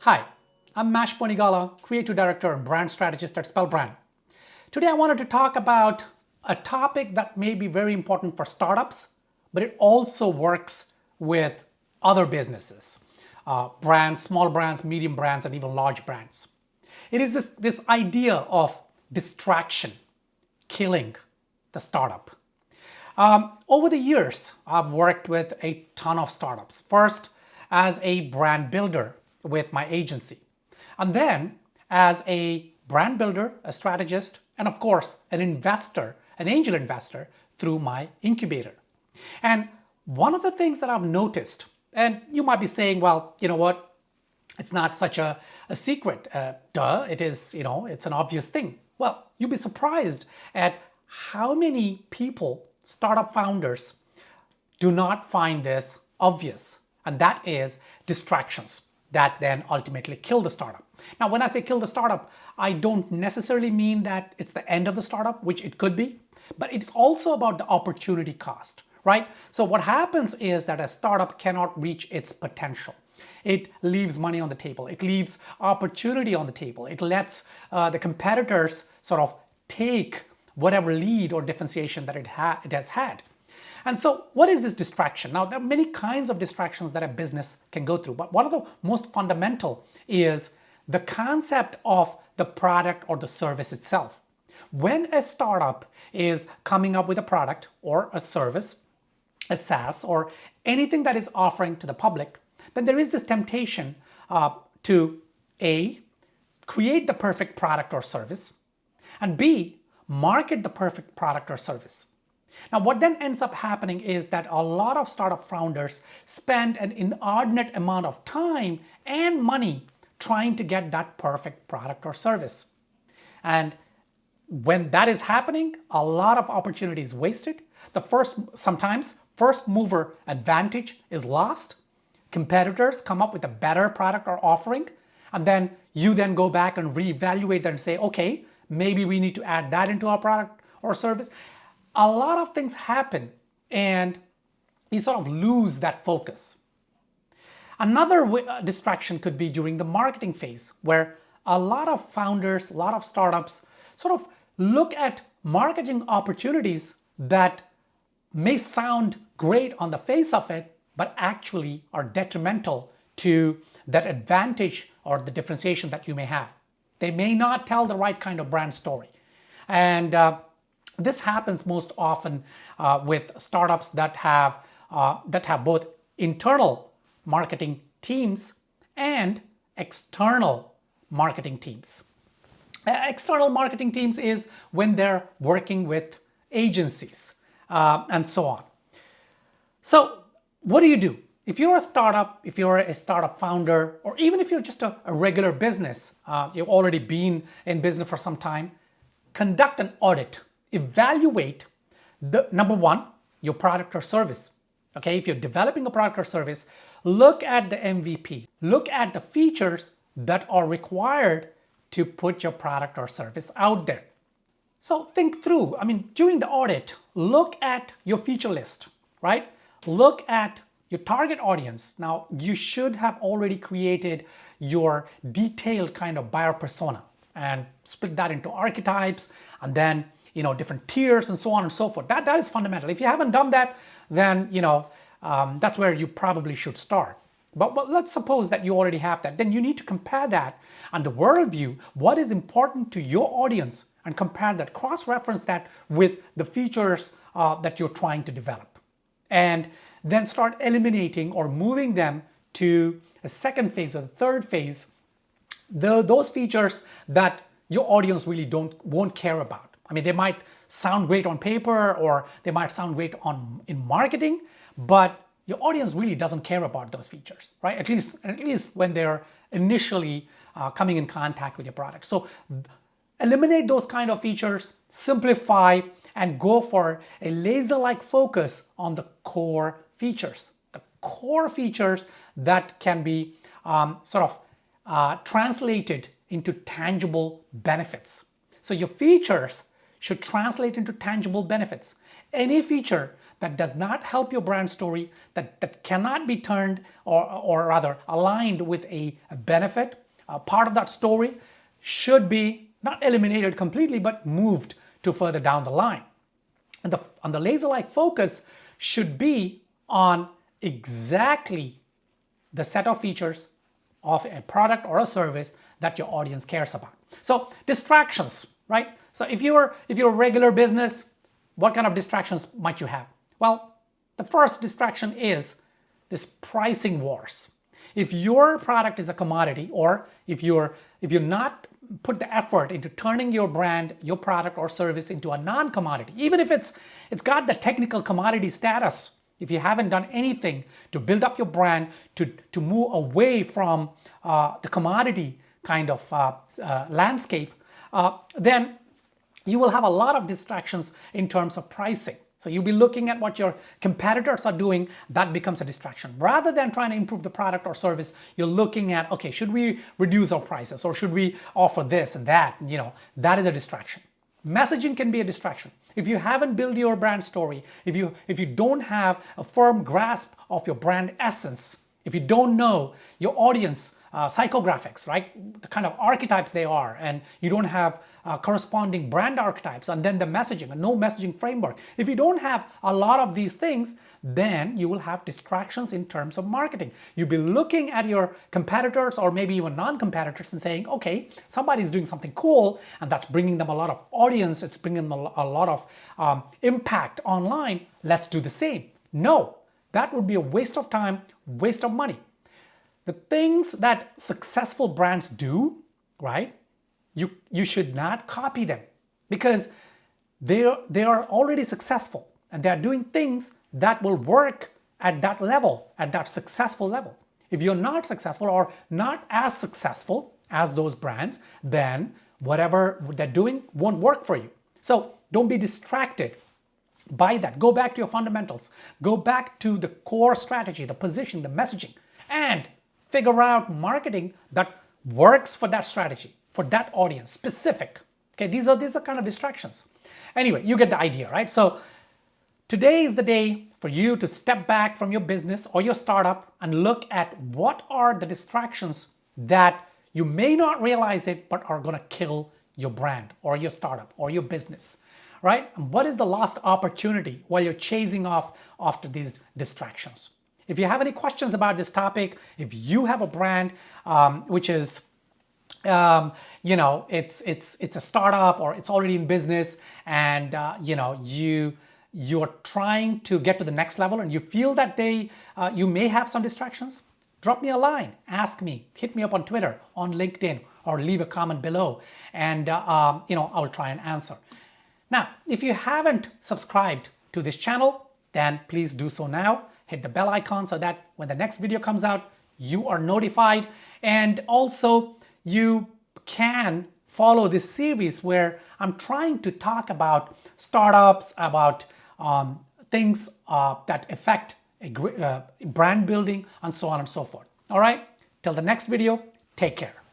Hi, I'm Bonigala, Creative Director and Brand Strategist at Spellbrand. Today I wanted to talk about a topic that may be very important for startups, but it also works with other businesses, brands, small brands, medium brands, and even large brands. It is this idea of distraction killing the startup. Over the years, I've worked with a ton of startups. First, as a brand builder with my agency, and then as a brand builder, a strategist, and of course, an investor, an angel investor through my incubator. And one of the things that I've noticed, and you might be saying, well, you know what? It's not such a secret. Duh, it is, it's an obvious thing. Well, you'd be surprised at how many people, startup founders, do not find this obvious. And that is distractions that then ultimately kill the startup. Now, when I say kill the startup, I don't necessarily mean that it's the end of the startup, which it could be, but it's also about the opportunity cost, right? So what happens is that a startup cannot reach its potential. It leaves money on the table. It leaves opportunity on the table. It lets the competitors sort of take whatever lead or differentiation that it has had. And so what is this distraction? Now, there are many kinds of distractions that a business can go through, but one of the most fundamental is the concept of the product or the service itself. When a startup is coming up with a product or a service, a SaaS, or anything that is offering to the public, then there is this temptation to A, create the perfect product or service, and B, market the perfect product or service. Now, what then ends up happening is that a lot of startup founders spend an inordinate amount of time and money trying to get that perfect product or service. And when that is happening, a lot of opportunity is wasted. Sometimes first mover advantage is lost. Competitors come up with a better product or offering, and then you then go back and reevaluate that and say, okay, maybe we need to add that into our product or service. A lot of things happen and you sort of lose that focus. Another distraction could be during the marketing phase, where a lot of founders, a lot of startups sort of look at marketing opportunities that may sound great on the face of it, but actually are detrimental to that advantage or the differentiation that you may have. They may not tell the right kind of brand story. And this happens most often with startups that have both internal marketing teams and external marketing teams. External marketing teams is when they're working with agencies and so on. So what do you do? If you're a startup, if you're a startup founder, or even if you're just a regular business, you've already been in business for some time, conduct an audit. Evaluate number one, your product or service. Okay, if you're developing a product or service, look at the MVP. Look at the features that are required to put your product or service out there. So think through, during the audit, look at your feature list, right? Look at your target audience. Now, you should have already created your detailed kind of buyer persona and split that into archetypes and then different tiers and so on and so forth. That is fundamental. If you haven't done that, then that's where you probably should start. But let's suppose that you already have that. Then you need to compare that and the worldview, what is important to your audience, and compare that, cross-reference that with the features that you're trying to develop. And then start eliminating or moving them to a second phase or the third phase, those features that your audience really won't care about. They might sound great on paper or they might sound great in marketing, but your audience really doesn't care about those features, right? At least when they're initially coming in contact with your product. So eliminate those kind of features, simplify, and go for a laser-like focus on the core features. The core features that can be translated into tangible benefits. So your features should translate into tangible benefits. Any feature that does not help your brand story, that cannot be turned or rather aligned with a benefit, part of that story should be not eliminated completely, but moved to further down the line. And the laser-like focus should be on exactly the set of features of a product or a service that your audience cares about. So distractions, right? So if you're a regular business, what kind of distractions might you have? Well, the first distraction is this pricing wars. If your product is a commodity, or if you're not put the effort into turning your brand, your product or service into a non-commodity, even if it's got the technical commodity status, if you haven't done anything to build up your brand, to move away from the commodity kind of landscape, then you will have a lot of distractions in terms of pricing. So you'll be looking at what your competitors are doing. That becomes a distraction. Rather than trying to improve the product or service, you're looking at, okay, should we reduce our prices, or should we offer this and that? You know, that is a distraction. Messaging can be a distraction. If you haven't built your brand story, if you don't have a firm grasp of your brand essence, if you don't know your audience psychographics, right, the kind of archetypes they are, and you don't have corresponding brand archetypes, and then the messaging, and no messaging framework. If you don't have a lot of these things, then you will have distractions in terms of marketing. You'll be looking at your competitors or maybe even non-competitors and saying, okay, somebody's doing something cool, and that's bringing them a lot of audience, it's bringing them a lot of impact online. Let's do the same. No, that would be a waste of time, waste of money. The things that successful brands do, right, you should not copy them, because they are already successful and they are doing things that will work at that level, at that successful level. If you're not successful or not as successful as those brands, then whatever they're doing won't work for you. So don't be distracted by that. Go back to your fundamentals. Go back to the core strategy, the position, the messaging, and figure out marketing that works for that strategy, for that audience, specific. Okay, these are kind of distractions. Anyway, you get the idea, right? So today is the day for you to step back from your business or your startup and look at what are the distractions that you may not realize it, but are going to kill your brand or your startup or your business, right? And what is the lost opportunity while you're chasing off after these distractions? If you have any questions about this topic, if you have a brand which is you know, it's a startup or it's already in business, and you know, you're trying to get to the next level, and you feel that you may have some distractions, drop me a line, ask me, hit me up on Twitter, on LinkedIn, or leave a comment below, and you know, I'll try and answer. Now, if you haven't subscribed to this channel, then please do so now. Hit the bell icon so that when the next video comes out, you are notified. And also, you can follow this series where I'm trying to talk about startups, about things that affect brand building, and so on and so forth. All right, till the next video, take care.